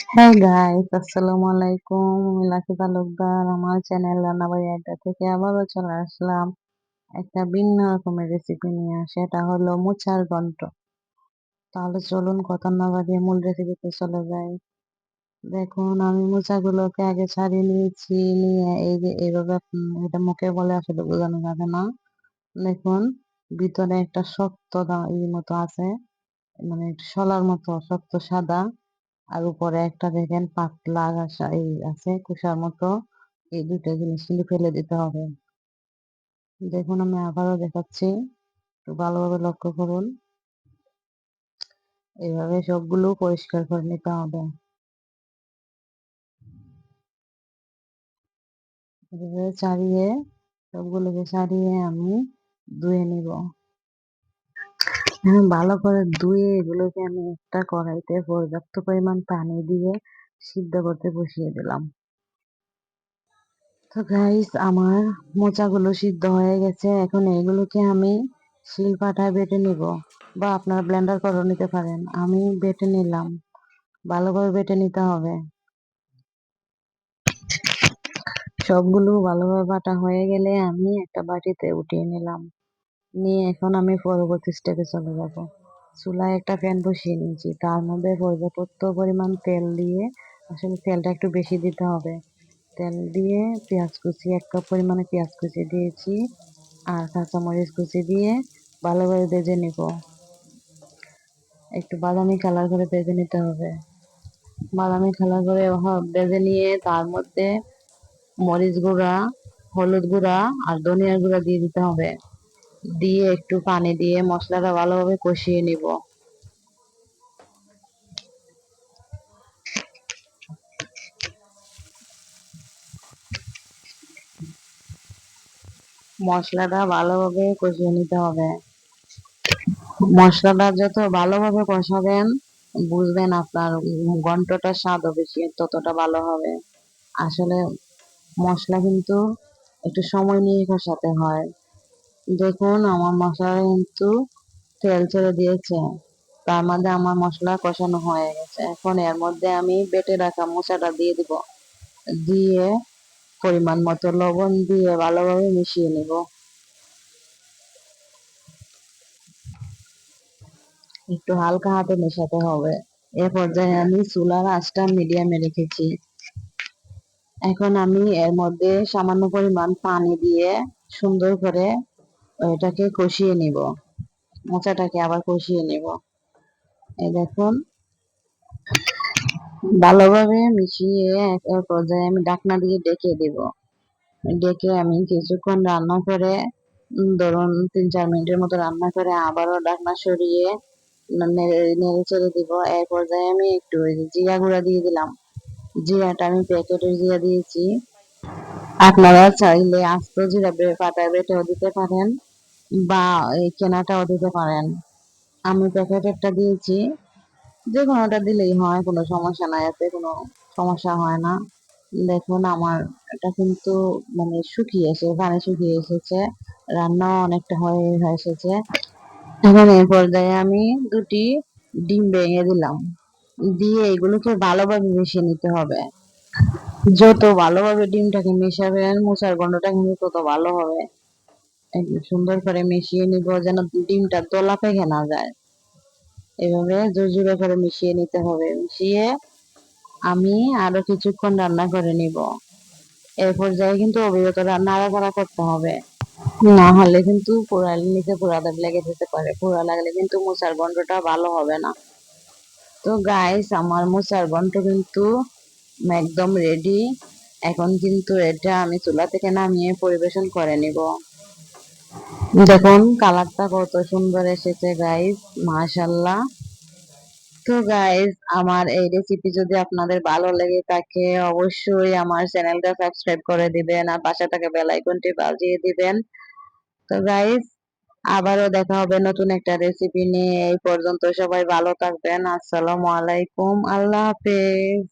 হ্যাঁ গাইস, আসসালামু আলাইকুম। আমি লাকি তালুকদার আমার চ্যানেল রান্নাবাড়ি আড্ডা থেকে আবারও চলে আসলাম একটা ভিন্ন রকমের রেসিপি নিয়ে। সেটা হলো মোচার ঘন্ট। তাহলে চলুন কথা না বাড়িয়ে মূল রেসিপিতে চলে যাই। দেখুন, আমি মোচাগুলোকে আগে ছাড়িয়ে নিয়েছি। নিয়ে এই যে এইভাবে এটা মুখে বলে আসলে বোঝানো যাবে না। দেখুন, ভিতরে একটা শক্ত মতো আছে, মানে একটু শলার মতো শক্ত সাদা। আর উপরে একটা দেখেন পাতলা এই আছে কুসার মতো। এই দুটো জিনিস কিন্তু ফেলে দিতে হবে। দেখুন, আমি আবারও দেখাচ্ছি, একটু ভালোভাবে লক্ষ্য করুন। এইভাবে সবগুলো পরিষ্কার করে নিতে হবে। এভাবে ছাড়িয়ে, সবগুলোকে ছাড়িয়ে আমি ধুয়ে নিব। ভালো করে ধুয়ে এগুলোকে আমি একটা কড়াইতে পর্যাপ্ত পরিমাণ পানি দিয়ে সিদ্ধ করতে বসিয়ে দিলাম। তো গাইস, আমার মোচাগুলো সিদ্ধ হয়ে গেছে। এখন এইগুলোকে আমি শিলপাটায় বেটে নিব, বা আপনারা ব্লেন্ডার করে নিতে পারেন। আমি বেটে নিলাম, ভালোভাবে বেটে নিতে হবে। সবগুলো ভালোভাবে বাটা হয়ে গেলে আমি একটা বাটিতে উঠিয়ে নিলাম। নিয়ে এখন আমি পরবর্তী স্টেপে চলে যাব। চুলায় একটা প্যান বসিয়ে নিয়েছি, তার মধ্যে পর্যাপ্ত পরিমাণ তেল দিয়ে, আসলে তেলটা একটু বেশি দিতে হবে। তেল দিয়ে পেঁয়াজ কুচি, 1 কাপ পরিমাণে পেঁয়াজ কুচি দিয়েছি। আর কাঁচামরিচ কুচি দিয়ে ভালোভাবে ভেজে নিব। একটু বাদামি কালার করে ভেজে নিতে হবে। বাদামি কালার করে ভেজে নিয়ে তার মধ্যে মরিচ গুঁড়া, হলুদ গুঁড়া আর ধনিয়ার গুঁড়া দিয়ে দিতে হবে। দিয়ে একটু পানি দিয়ে মশলাটা ভালোভাবে কষিয়ে নিব। মশলাটা ভালোভাবে কষিয়ে নিতে হবে। মশলাটা যত ভালোভাবে কষাবেন, বুঝবেন আপনার ঘন্টটার স্বাদও বেশি ততটা ভালো হবে। আসলে মশলা কিন্তু একটু সময় নিয়ে কষাতে হয়। দেখুন, আমার মশলা কিন্তু তেল ছেড়ে দিয়েছে। তার মধ্যে আমার মশলা কষানো হয়ে গেছে। এখন এর মধ্যে আমি বেটে রাখা মোচাটা দিয়ে দিব। দিয়ে পরিমাণ মতো লবণ দিয়ে ভালোভাবে মিশিয়ে নিব। একটু হালকা হাতে মেশাতে হবে। এ পর্যায়ে আমি চুলার আঁচটা মিডিয়ামে রেখেছি। এখন আমি এর মধ্যে সামান্য পরিমাণ পানি দিয়ে সুন্দর করে এটাকে কষিয়ে নিব। মোচাটাকে আবার কষিয়ে নিব। এই দেখুন, ভালোভাবে মিশিয়ে এক পর্যায়ে আমি ঢাকনা দিয়ে ডেকে দেব। ডেকে আমি কিছুক্ষণ রান্না করে, ধরুন 3-4 মিনিটের মতো রান্না করে আবারও ঢাকনা সরিয়ে নেড়ে নেড়ে চেড়ে দিব। এর পর্যায়ে আমি একটু ওই যে জিরা গুঁড়া দিয়ে দিলাম। জিরাটা আমি প্যাকেটের জিরা দিয়েছি। আপনারা চাইলে আস্ত জিরা পাটায় বেটেও দিতে পারেন, বা এই কেনাটাও দিতে পারেন। আমি প্যাকেটেরটা দিয়েছি। যে কোনোটা দিলেই হয়, কোনো সমস্যা নাই, এতে কোনো সমস্যা হয় না। দেখুন, আমার এটা কিন্তু মানে শুকিয়েছে, পানি শুকিয়ে এসেছে, রান্নাও অনেকটা হয়ে এসেছে। এখন এই পর্যায়ে আমি 2টি ডিম ভেঙে দিলাম। দিয়ে এগুলোকে ভালোভাবে মিশিয়ে নিতে হবে। যত ভালোভাবে ডিমটাকে মেশাবেন, মোচার গন্ধটা কিন্তু তত ভালো হবে। একদম সুন্দর করে মিশিয়ে নিব, যেন ডিমটা দলা পেকে না যায়। এভাবে জোরে করে মিশিয়ে নিতে হবে। মিশিয়ে আমি আরো কিছুক্ষণ রান্না করে নিব। এই পর্যায়ে কিন্তু অবিরত নাড়াচাড়া করতে হবে, না হলে কিন্তু নিচে পোড়া দাগ লেগে যেতে পারে। পোড়া লাগলে কিন্তু মোচার গন্ধটা ভালো হবে না। তো গাইস, আমার মোচার গন্ধ কিন্তু একদম রেডি। এখন কিন্তু এটা আমি চুলা থেকে নামিয়ে পরিবেশন করে নিব। দেখুন, কালারটা কত সুন্দর এসেছে গাইস, মাশাআল্লাহ। তো গাইস, আমার এই রেসিপি যদি আপনাদের ভালো লেগে থাকে, অবশ্যই আমার চ্যানেলটা সাবস্ক্রাইব করে দিবেন আর পাশে থাকা বেল আইকনটি বাজিয়ে দিবেন। তো গাইস, আবারও দেখা হবে নতুন একটা রেসিপি নিয়ে। এই পর্যন্ত সবাই ভালো থাকবেন। আসসালামু আলাইকুম, আল্লাহ হাফেজ।